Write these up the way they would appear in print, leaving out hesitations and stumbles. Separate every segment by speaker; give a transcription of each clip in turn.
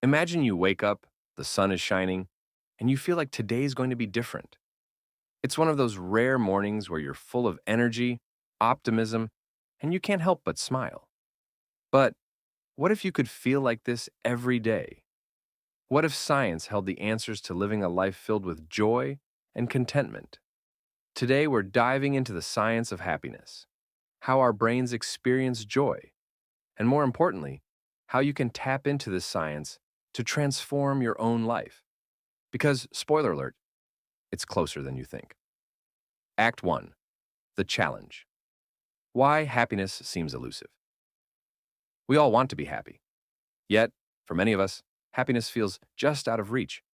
Speaker 1: Imagine you wake up, the sun is shining, and you feel like today's going to be different. It's one of those rare mornings where you're full of energy, optimism, and you can't help but smile. But what if you could feel like this every day? What if science held the answers to living a life filled with joy and contentment? Today, we're diving into the science of happiness, how our brains experience joy, and more importantly, how you can tap into this science to transform your own life. Because, spoiler alert, it's closer than you think. Act 1. The Challenge. Why happiness seems elusive. We all want to be happy. Yet, for many of us, happiness feels just out of reach.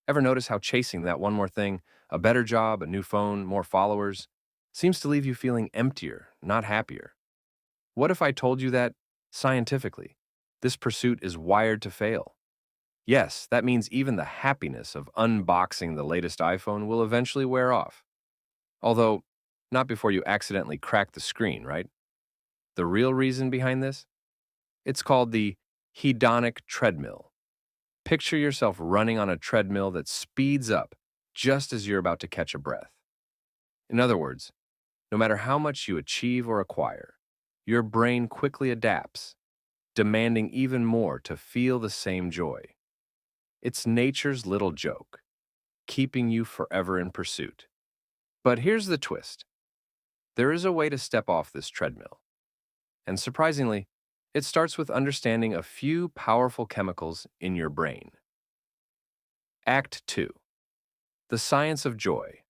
Speaker 1: Ever notice how chasing that one more thing, a better job, a new phone, more followers, seems to leave you feeling emptier, not happier? What if I told you that, scientifically, this pursuit is wired to fail? Yes, that means even the happiness of unboxing the latest iPhone will eventually wear off. Although, not before you accidentally crack the screen, right? The real reason behind this? It's called the hedonic treadmill. Picture yourself running on a treadmill that speeds up just as you're about to catch a breath. In other words, no matter how much you achieve or acquire, your brain quickly adapts, demanding even more to feel the same joy. It's nature's little joke, keeping you forever in pursuit. But here's the twist. There is a way to step off this treadmill. And surprisingly, it starts with understanding a few powerful chemicals in your brain. Act 2. The Science of Joy.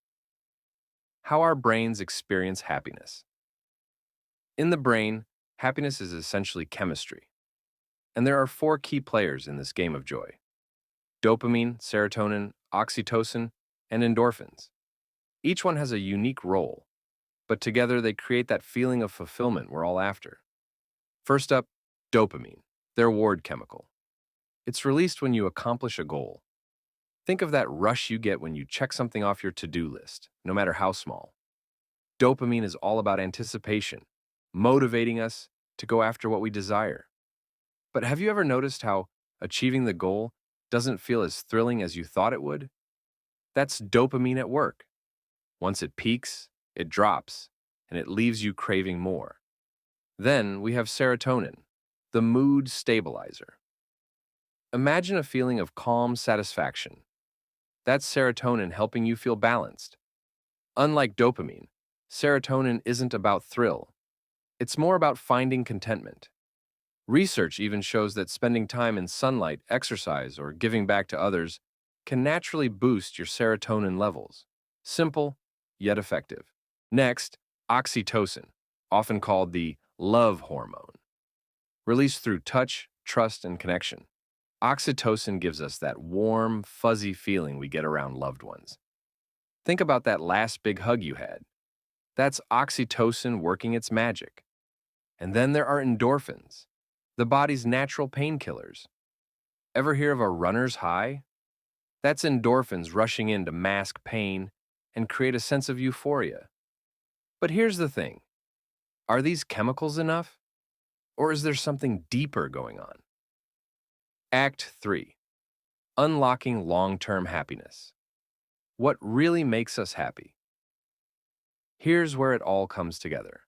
Speaker 1: How our brains experience happiness. In the brain, happiness is essentially chemistry. And there are four key players in this game of joy: dopamine, serotonin, oxytocin, and endorphins. Each one has a unique role, but together they create that feeling of fulfillment we're all after. First up, dopamine, their reward chemical. It's released when you accomplish a goal. Think of that rush you get when you check something off your to-do list, no matter how small. Dopamine is all about anticipation, motivating us to go after what we desire. But have you ever noticed how achieving the goal doesn't feel as thrilling as you thought it would? That's dopamine at work. Once it peaks, it drops, and it leaves you craving more. Then we have serotonin, the mood stabilizer. Imagine a feeling of calm satisfaction. That's serotonin helping you feel balanced. Unlike dopamine, serotonin isn't about thrill. It's more about finding contentment. Research even shows that spending time in sunlight, exercise, or giving back to others can naturally boost your serotonin levels. Simple, yet effective. Next, oxytocin, often called the love hormone. Released through touch, trust, and connection. Oxytocin gives us that warm, fuzzy feeling we get around loved ones. Think about that last big hug you had. That's oxytocin working its magic. And then there are endorphins, the body's natural painkillers. Ever hear of a runner's high? That's endorphins rushing in to mask pain and create a sense of euphoria. But here's the thing. Are these chemicals enough? Or is there something deeper going on? Act 3. Unlocking long-term happiness. What really makes us happy? Here's where it all comes together.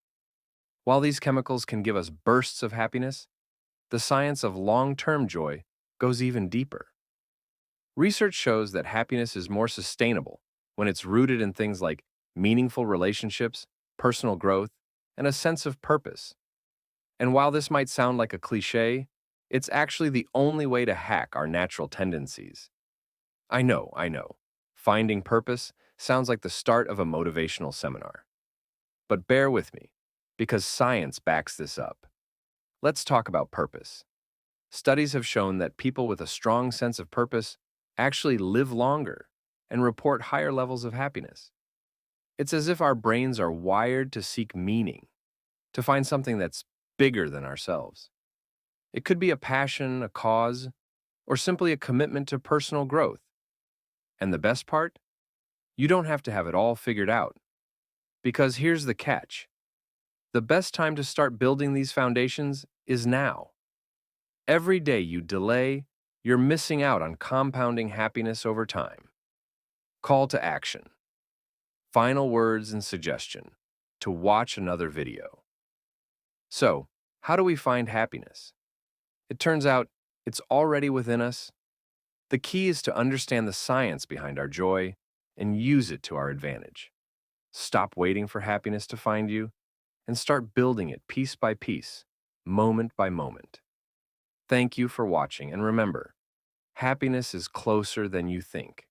Speaker 1: While these chemicals can give us bursts of happiness, the science of long-term joy goes even deeper. Research shows that happiness is more sustainable when it's rooted in things like meaningful relationships, personal growth, and a sense of purpose. And while this might sound like a cliche, it's actually the only way to hack our natural tendencies. I know. Finding purpose sounds like the start of a motivational seminar. But bear with me, because science backs this up. Let's talk about purpose. Studies have shown that people with a strong sense of purpose actually live longer and report higher levels of happiness. It's as if our brains are wired to seek meaning, to find something that's bigger than ourselves. It could be a passion, a cause, or simply a commitment to personal growth. And the best part? You don't have to have it all figured out. Because here's the catch. The best time to start building these foundations is now. Every day you delay, you're missing out on compounding happiness over time. Call to action. Final words and suggestion to watch another video. So, how do we find happiness? It turns out it's already within us. The key is to understand the science behind our joy and use it to our advantage. Stop waiting for happiness to find you and start building it piece by piece, moment by moment. Thank you for watching, and remember, happiness is closer than you think.